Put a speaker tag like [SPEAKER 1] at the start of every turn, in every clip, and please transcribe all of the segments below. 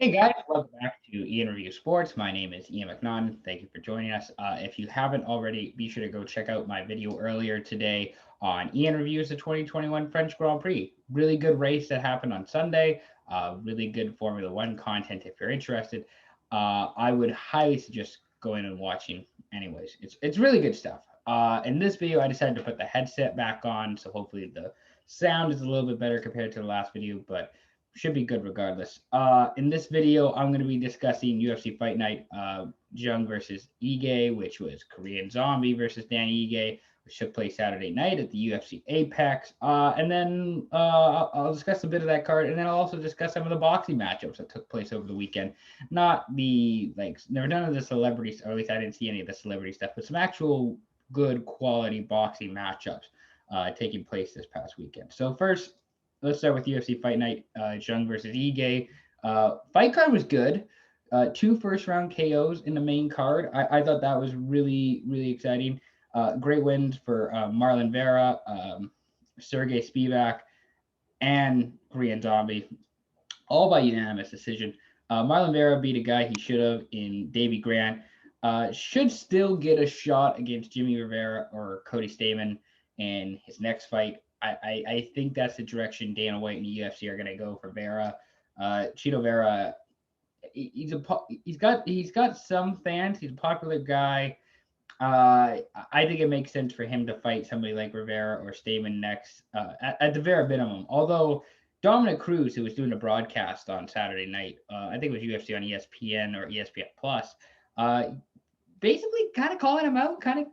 [SPEAKER 1] Hey guys, welcome back to Ian Review Sports. My name is Ian McNaughton. Thank you for joining us. If you haven't already, be sure to go check out my video earlier today on Ian Reviews the 2021 French Grand Prix. Really good race that happened on Sunday. Really good Formula One content if you're interested. I would highly suggest going and watching. Anyways, it's really good stuff. In this video, I decided to put the headset back on, so hopefully the sound is a little bit better compared to the last video, but should be good regardless. In this video, I'm going to be discussing UFC Fight Night, Jung versus Ige, which was Korean Zombie versus Danny Ige, which took place Saturday night at the UFC Apex. And then I'll discuss a bit of that card, and then I'll also discuss some of the boxing matchups that took place over the weekend. Not the none of the celebrities, or at least I didn't see any of the celebrity stuff, but some actual good quality boxing matchups taking place this past weekend. So first, let's start with UFC Fight Night, Jung versus Ige. Fight card was good. Two first round KOs in the main card. I thought that was really, really exciting. Great wins for Marlon Vera, Sergey Spivak, and Korean Zombie, all by unanimous decision. Marlon Vera beat a guy he should have in Davy Grant. Should still get a shot against Jimmy Rivera or Cody Stamann in his next fight. I think that's the direction Dana White and the UFC are going to go for Vera. Chito Vera, he's got some fans. He's a popular guy. I think it makes sense for him to fight somebody like Rivera or Stamen next, at the very minimum. Although Dominic Cruz, who was doing a broadcast on Saturday night, I think it was UFC on ESPN or ESPN Plus, uh, basically kind of calling him out, kind of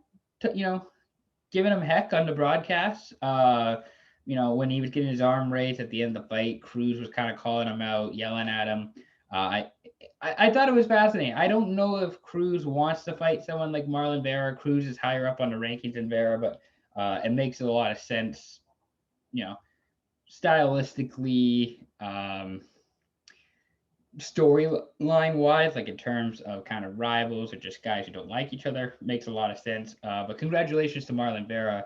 [SPEAKER 1] giving him heck on the broadcast. When he was getting his arm raised at the end of the fight, Cruz was kind of calling him out, yelling at him. I thought it was fascinating. I don't know if Cruz wants to fight someone like Marlon Vera. Cruz is higher up on the rankings than Vera, but it makes a lot of sense, you know, stylistically, storyline wise, like in terms of kind of rivals or just guys who don't like each other, makes a lot of sense. But congratulations to Marlon Vera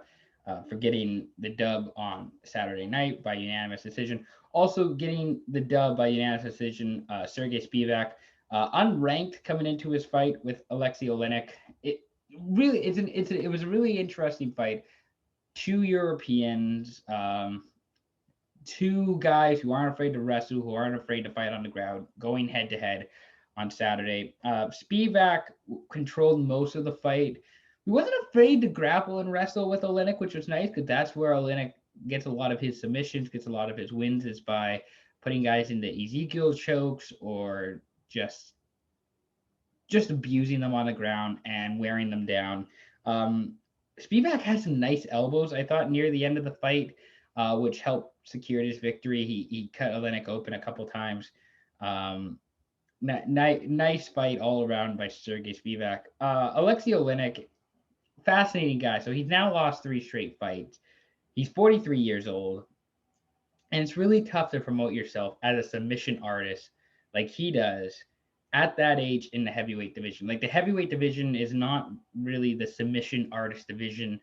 [SPEAKER 1] for getting the dub on Saturday night by unanimous decision. Also getting the dub by unanimous decision, Sergey Spivak, unranked coming into his fight with Alexei Olenek. It was a really interesting fight. Two Europeans, two guys who aren't afraid to wrestle, who aren't afraid to fight on the ground, going head to head on Saturday. Spivak controlled most of the fight. He wasn't afraid to grapple and wrestle with Olenek, which was nice because that's where Olenek gets a lot of his submissions, gets a lot of his wins, is by putting guys into Ezekiel chokes or just abusing them on the ground and wearing them down. Spivak has some nice elbows, I thought, near the end of the fight, which helped secure his victory. He cut Olenek open a couple times. Nice fight all around by Sergey Spivak. Alexei Olenek, fascinating guy. So he's now lost three straight fights. He's 43 years old, and it's really tough to promote yourself as a submission artist like he does at that age in the heavyweight division. Like the heavyweight division is not really the submission artist division.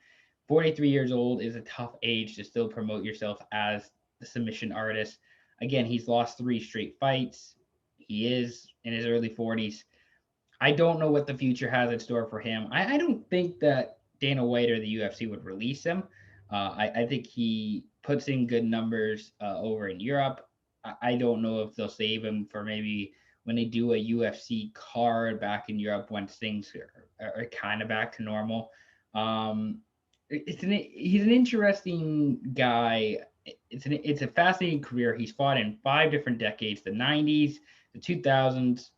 [SPEAKER 1] 43 years old is a tough age to still promote yourself as the submission artist. Again, he's lost three straight fights. He is in his early 40s. I don't know what the future has in store for him. I don't think that Dana White or the UFC would release him. I think he puts in good numbers over in Europe. I don't know if they'll save him for maybe when they do a UFC card back in Europe once things are kind of back to normal. He's an interesting guy. It's a fascinating career. He's fought in five different decades: the '90s, the 2000s,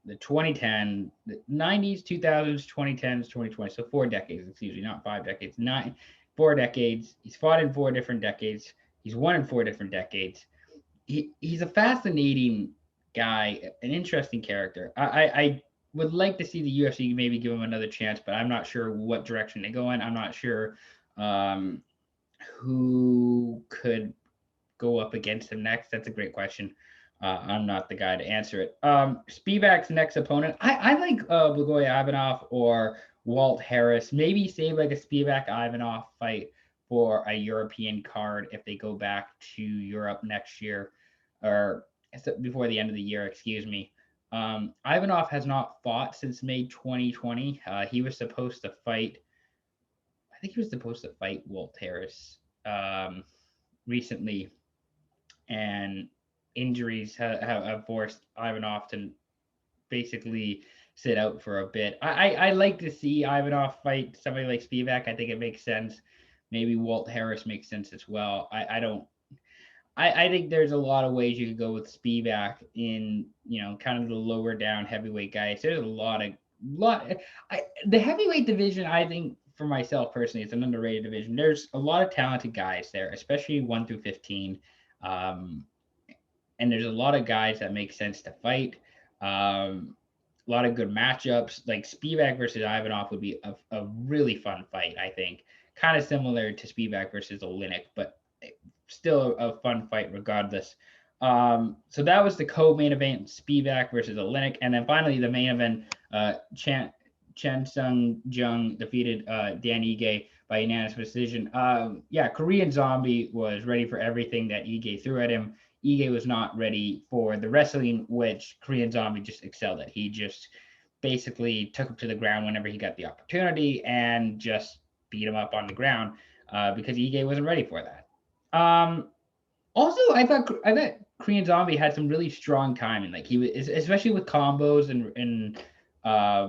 [SPEAKER 1] the 2010, the 90s, 2000s, 2010s, 2020. So 4 decades. Excuse me, not 5 decades. 4 decades. He's fought in four different decades. He's won in four different decades. He's a fascinating guy, an interesting character. I would like to see the UFC maybe give him another chance, but I'm not sure what direction they go in. I'm not sure who could go up against him next. That's a great question. I'm not the guy to answer it. Spivak's next opponent, I like Blagoy Ivanov or Walt Harris. Maybe save like a Spivak Ivanov fight for a European card if they go back to Europe next year, or before the end of the year, excuse me. Ivanov has not fought since May 2020. He was supposed to fight. I think he was supposed to fight Walt Harris recently, and injuries have forced Ivanov to basically sit out for a bit. I like to see Ivanov fight somebody like Spivak. I think it makes sense. Maybe Walt Harris makes sense as well. I don't. I think there's a lot of ways you could go with Spivak in, kind of the lower down heavyweight guys. There's a lot. The heavyweight division, I think for myself personally, it's an underrated division. There's a lot of talented guys there, especially 1 through 15. Um, and there's a lot of guys that make sense to fight. A lot of good matchups. Like Spivak versus Ivanov would be a really fun fight, I think. Kind of similar to Spivak versus Oleinik, but still a fun fight regardless. So that was the co-main event, Spivak versus Oleinik. And then finally the main event, Chen Sung Jung defeated Dan Ige by unanimous decision. Korean Zombie was ready for everything that Ige threw at him. Ige was not ready for the wrestling, which Korean Zombie just excelled at. He just basically took him to the ground whenever he got the opportunity and just beat him up on the ground because Ige wasn't ready for that. Also, I thought Korean Zombie had some really strong timing. Like he was, especially with combos and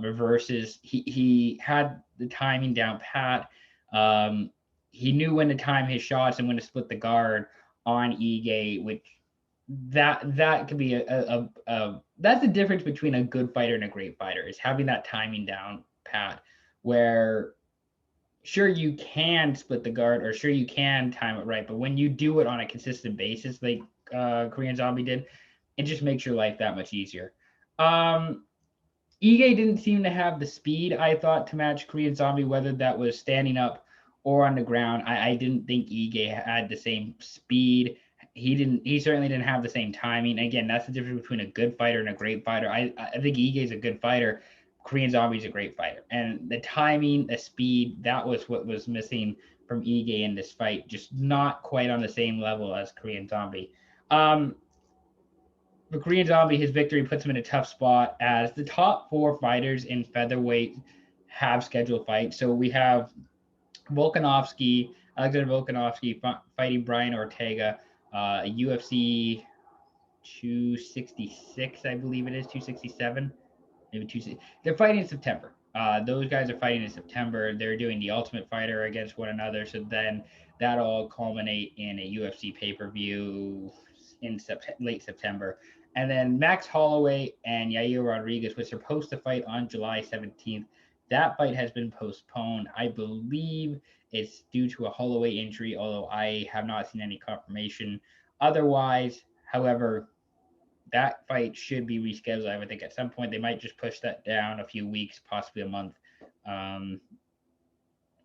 [SPEAKER 1] reverses, he had the timing down pat. He knew when to time his shots and when to split the guard on Ige, which that could be that's the difference between a good fighter and a great fighter, is having that timing down pat, where sure you can split the guard or sure you can time it right, but when you do it on a consistent basis like Korean Zombie did, it just makes your life that much easier. Ige didn't seem to have the speed, I thought, to match Korean Zombie, whether that was standing up or on the ground. I didn't think Ige had the same speed. He certainly didn't have the same timing. Again, that's the difference between a good fighter and a great fighter. I think Ige is a good fighter. Korean Zombie is a great fighter. And the timing, the speed, that was what was missing from Ige in this fight. Just not quite on the same level as Korean Zombie. For Korean Zombie, his victory puts him in a tough spot as the top 4 fighters in featherweight have scheduled fights. So we have Alexander Volkanovski fighting Brian Ortega, UFC 266, I believe it is, 267, maybe 260. They're fighting in September. Those guys are fighting in September. They're doing the Ultimate Fighter against one another. So then that'll all culminate in a UFC pay-per-view in late September. And then Max Holloway and Yair Rodriguez was supposed to fight on July 17th. That fight has been postponed. I believe it's due to a Holloway injury, although I have not seen any confirmation otherwise. However, that fight should be rescheduled. I would think at some point they might just push that down a few weeks, possibly a month,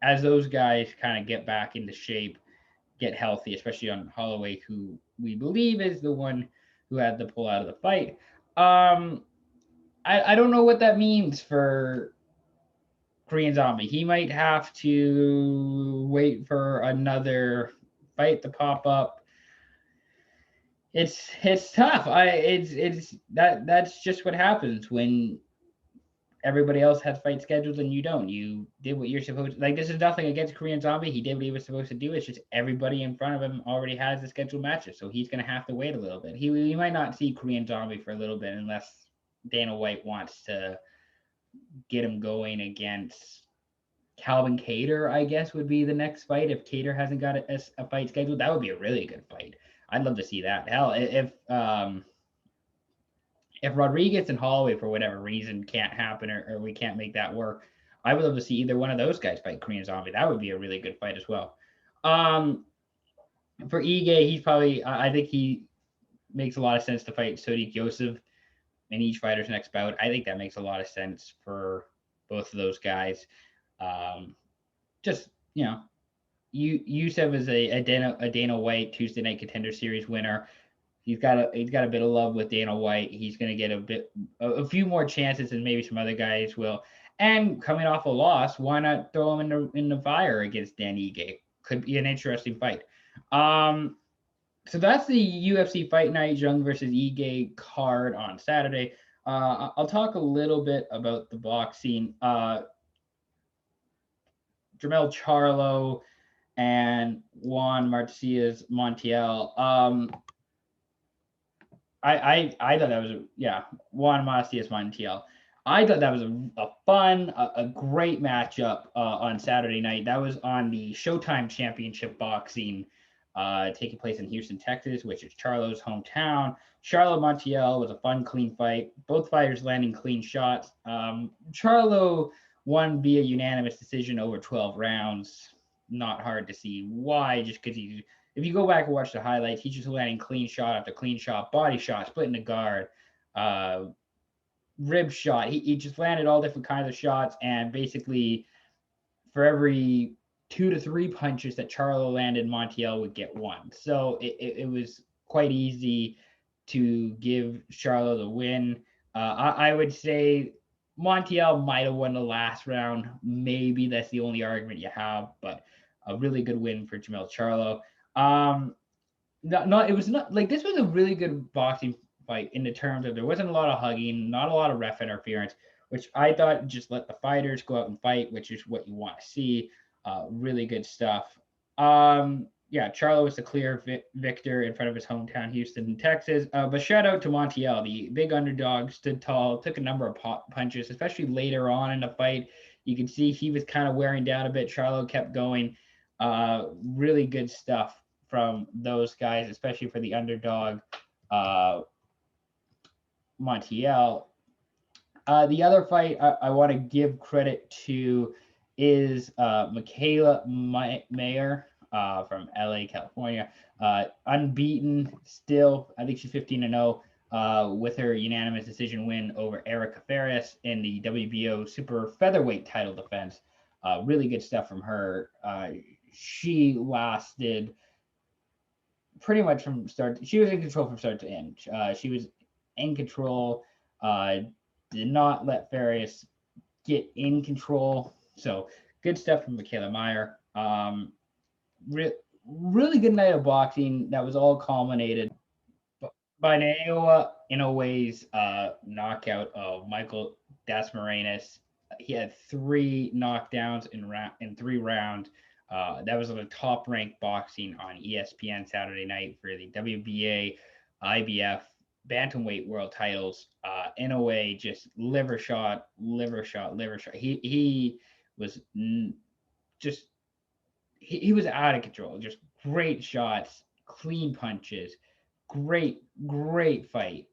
[SPEAKER 1] as those guys kind of get back into shape, get healthy, especially on Holloway, who we believe is the one who had the pull out of the fight. I don't know what that means for Korean Zombie. He might have to wait for another fight to pop up. It's tough. That's just what happens when everybody else has fight scheduled and you don't. You did what you're supposed to. Like, this is nothing against Korean Zombie. He did what he was supposed to do. It's just everybody in front of him already has the scheduled matches, so he's going to have to wait a little bit. He might not see Korean Zombie for a little bit unless Dana White wants to get him going against Calvin Kattar, I guess, would be the next fight. If Kattar hasn't got a fight scheduled, that would be a really good fight. I'd love to see that. Hell, if Rodriguez and Holloway, for whatever reason, can't happen or we can't make that work, I would love to see either one of those guys fight Korean Zombie. That would be a really good fight as well. For Ige, he's probably, I think he makes a lot of sense to fight Sodiq Yosef in each fighter's next bout. I think that makes a lot of sense for both of those guys. Just, Yusuf is a Dana White Tuesday Night Contender Series winner. He's got a bit of love with Dana White. He's going to get a few more chances than maybe some other guys will. And coming off a loss, why not throw him in the fire against Dan Ige? Could be an interesting fight. So that's the UFC Fight Night Jung versus Ige card on Saturday. I'll talk a little bit about the boxing. Jermell Charlo and Juan Marcias Montiel. I thought that was Juan Marcias Montiel. I thought that was a fun, a great matchup on Saturday night. That was on the Showtime Championship Boxing, taking place in Houston, Texas, which is Charlo's hometown. Charlo Montiel was a fun, clean fight. Both fighters landing clean shots. Charlo won via unanimous decision over 12 rounds. Not hard to see why, just because he's if you go back and watch the highlights, he's just landing clean shot after clean shot, body shot, splitting the guard, uh, rib shot. He just landed all different kinds of shots, and basically for every 2 to 3 punches that Charlo landed, Montiel would get one. So it was quite easy to give Charlo the win. I would say Montiel might have won the last round. Maybe that's the only argument you have, but a really good win for Jamel Charlo. It was not like this was a really good boxing fight in the terms of there wasn't a lot of hugging, not a lot of ref interference, which I thought just let the fighters go out and fight, which is what you want to see. Really good stuff. Yeah, Charlo was the clear victor in front of his hometown, Houston, Texas. But shout out to Montiel, the big underdog, stood tall, took a number of punches, especially later on in the fight. You can see he was kind of wearing down a bit. Charlo kept going. Really good stuff from those guys, especially for the underdog, uh, Montiel. The other fight I want to give credit to is Michaela Mayer from LA, California. Unbeaten still. I think she's 15-0 with her unanimous decision win over Erica Ferris in the WBO super featherweight title defense. Really good stuff from her. She lasted pretty much from start. She was in control from start to end. She was in control. Did not let Farias get in control. So good stuff from Michaela Meyer. Really good night of boxing that was all culminated by Naoya Inouye's knockout of Michael Dasmariñas. He had 3 knockdowns in 3 rounds. That was on the top ranked boxing on ESPN Saturday night for the WBA, IBF, bantamweight world titles. Inoue just liver shot. He was just he was out of control. Just great shots, clean punches, great fight.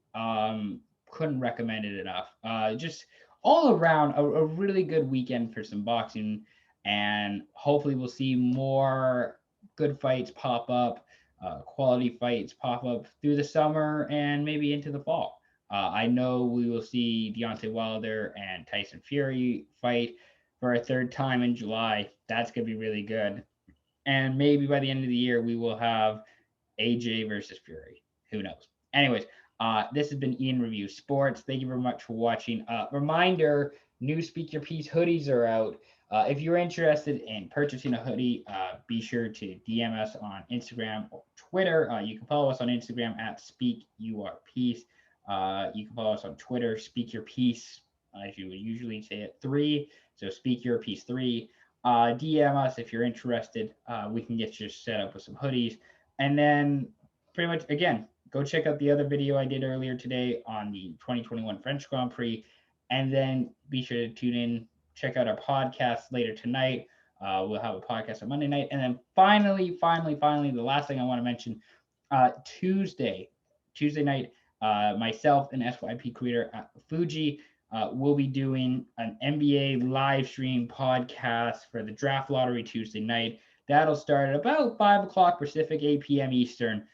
[SPEAKER 1] Couldn't recommend it enough. Just all around a really good weekend for some boxing, and hopefully we'll see more good fights pop up, quality fights pop up through the summer and maybe into the fall. I know we will see Deontay Wilder and Tyson Fury fight for a third time in July. That's gonna be really good. And maybe by the end of the year we will have AJ versus Fury. Who knows? Anyways, this has been Ian Reviews Sports. Thank you very much for watching. Reminder: new Speak Your Piece hoodies are out. If you're interested in purchasing a hoodie, be sure to DM us on Instagram or Twitter. You can follow us on Instagram at Speak Your Piece. You can follow us on Twitter, Speak Your Piece, as you would usually say it, 3. So Speak Your Piece 3. DM us if you're interested. We can get you set up with some hoodies. And then pretty much, again, go check out the other video I did earlier today on the 2021 French Grand Prix. And then be sure to tune in, check out our podcast later tonight. We'll have a podcast on Monday night. And then finally, the last thing I want to mention, Tuesday night, myself and SYP creator at Fuji we'll be doing an NBA live stream podcast for the draft lottery Tuesday night. That'll start at about 5 o'clock Pacific, 8 p.m. Eastern.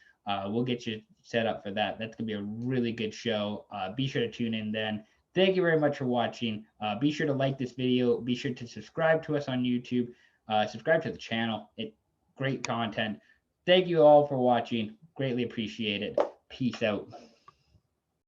[SPEAKER 1] We'll get you set up for that. That's going to be a really good show. Be sure to tune in then. Thank you very much for watching. Be sure to like this video. Be sure to subscribe to us on YouTube. Subscribe to the channel. Great content. Thank you all for watching. Greatly appreciate it. Peace out.